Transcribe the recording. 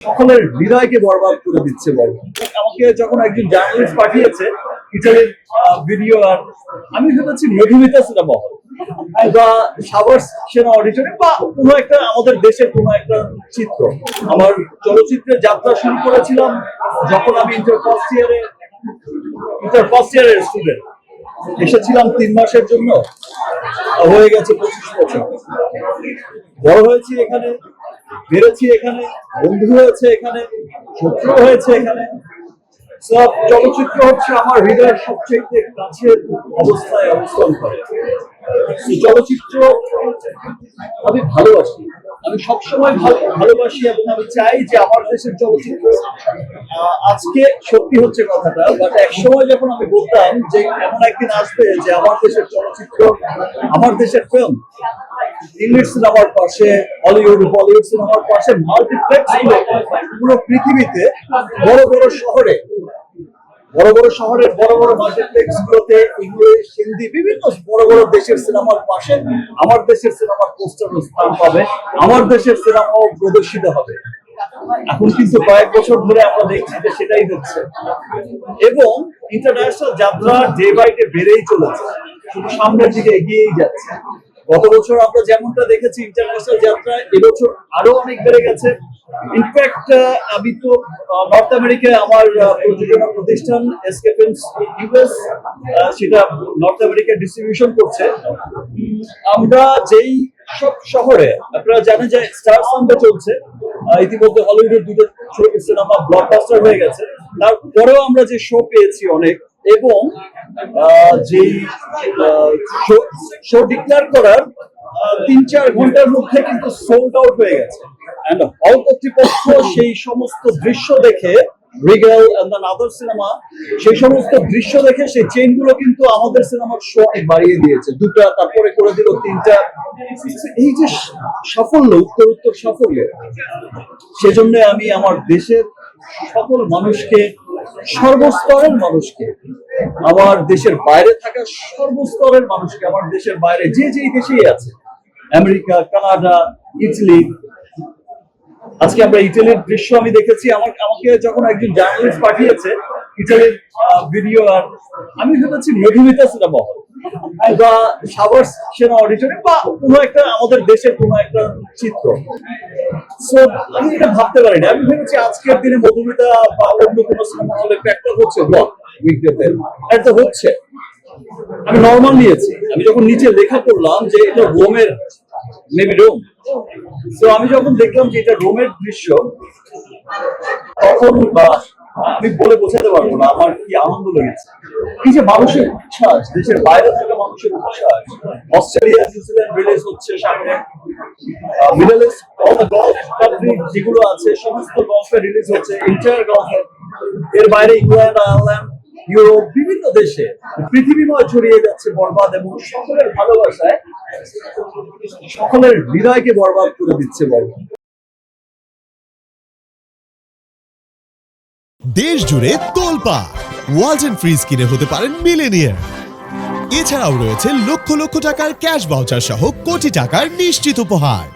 সকলের হৃদয়কে বরবাদ করে দিচ্ছে বল। আমাকে যখন একজন জার্নালিস্ট পাঠিয়েছে ইটালির ভিডিও, আর আমি ভেবেছি মধুমিতা সিনেমা হল বা সাভার সেনা অডিটরিয়াম বা কোনো একটা আমাদের দেশের কোনো একটা চিত্র। আমার চলচ্চিত্রের যাত্রা শুরু করেছিলাম যখন আমি ইন্টার ফার্স্ট ইয়ারের স্টুডেন্ট। এসেছিলাম 3 মাসের জন্য, হয়ে গেছে 25 বছর। বড় হয়েছি এখানে, বেড়েছি এখানে, বন্ধু হয়েছে এখানে, শত্রু হয়েছে এখানে। সব চলচ্চিত্র হচ্ছে আমার হৃদয়ের সবচেয়ে কাছের অবস্থায় অবস্থান করে। চলচ্চিত্র আমি ভালোবাসি, আমি সবসময় ভালোবাসি এবং আমি চাই যে আমার দেশের চলচ্চিত্র আজকে সত্যি হচ্ছে কথাটা, বাট এক সময় যখন আমি বলতাম যে এমন একদিন আসবে যে আমার দেশের চলচ্চিত্র, আমার দেশের ফিল্ম ইংলিশ সিনেমার পাশে, হলিউড বলিউড সিনেমার পাশে মাল্টিপ্লেক্স পুরো পৃথিবীতে বড় বড় শহরের বড় বড় মাল্টিপ্লেক্স গুলোতে ইংলিশ, হিন্দি, বিভিন্ন বড় বড় দেশের সিনেমার পাশে আমার দেশের সিনেমার পোস্টার স্থান পাবে, আমার দেশের সিনেমাও প্রদর্শিত হবে। এখন কিন্তু কয়েক বছর ধরে আমরা দেখছি যে সেটাই হচ্ছে, এবং ইন্টারন্যাশনাল যাত্রা ডে বাই ডে বেড়েই চলেছে, শুধু সামনের দিকে এগিয়েই যাচ্ছে। গত বছর আমরা যেমনটা দেখেছি ইন্টারন্যাশনাল যাত্রা, এবছর আরো অনেক বেড়ে গেছে। ইনফ্যাক্ট আমি তো নর্থ আমেরিকায় আমার প্রযোজনা প্রতিষ্ঠান এসকে ফিল্মস ইউএস, সেটা নর্থ আমেরিকা ডিস্ট্রিবিউশন করছে। আমরা যেই সব শহরে, আপনারা জানেন যে স্টার সানডে চলছে, ইতিমধ্যে হলিউডের দুটো সিনেমা ব্লকবাস্টার হয়ে গেছে, তারপরেও আমরা যে শো পেয়েছি অনেক, এবং যেই শো ডিক্লেয়ার করার 3-4 ঘন্টার মধ্যে কিন্তু সোল্ড আউট হয়ে গেছে। এন্ড হল কর্তৃপক্ষ সেই সমস্ত দৃশ্য দেখে, রিগেল এন্ড আদার সিনেমা, সেই সমস্ত দৃশ্য দেখে সেই চেইন গুলো কিন্তু আমাদের সিনেমার শো বাড়িয়ে দিয়েছে, 2টা, তারপরে করে দিল 3টা। এই যে সাফল্য, উত্তর সাফল্য, সেজন্য আমি আমার দেশের সকল মানুষকে, সর্বস্তরের মানুষকে, আমার দেশের বাইরে থাকা সর্বস্তরের মানুষকে, আমার দেশের বাইরে যে যেই দেশেই আছে, আমেরিকা, কানাডা, ইটালি। আজকে আমরা ইটালির দৃশ্য আমি দেখেছি, আমাকে যখন একজন জার্নালিস্ট পাঠিয়েছে ইটালির ভিডিও, আর আমি ভেবেছি মধুমিতা সিনেমা হল বা সাভার সেনা অডিটরিয়াম বা কোনো একটা আমাদের দেশের কোনো একটা চিত্র। সো আমি এটা ভাবতে পারিনি, আমি ভেবেছি আজকের দিনে মধুমিতা বা অন্য কোনো সিনেমা হলে একটা হচ্ছে এটা হচ্ছে। আমি নর্মাল নিয়েছি, আমি যখন নিচে লেখা করলাম যে এটা রোমের, মেবি রোম, তো আমি যখন দেখলাম যে এটা রোমের দৃশ্য, তখন আমি বলে বোঝাতে পারবো না আমার কি আনন্দ লেগেছে। এই যে মানুষের উচ্ছ্বাস, দেশের বাইরে থাকা মানুষের উচ্ছ্বাস। অস্ট্রেলিয়া, নিউজিল্যান্ড রিলিজ হচ্ছে সামনে, middle east all the golf country যেগুলো আছে সমস্ত গলফে রিলিজ হচ্ছে, ইন্টার গলফে। এর বাইরে ইংল্যান্ড, আয়ারল্যান্ড, ইউরোপ, বিভিন্ন দেশে পৃথিবীময় ছড়িয়ে যাচ্ছে বরবাদ, এবং সকলের ভালোবাসায় সকলের হৃদয়কে বরবাদ করে দিচ্ছে বরবাদ। দেশ জুড়ে তোলপাড়, ওয়ালটন ফ্রিজ কিনে হতে পারেন মিলেনিয়ার। এছাড়াও রয়েছে লক্ষ লক্ষ টাকার ক্যাশ ভাউচার সহ কোটি টাকার নিশ্চিত উপহার।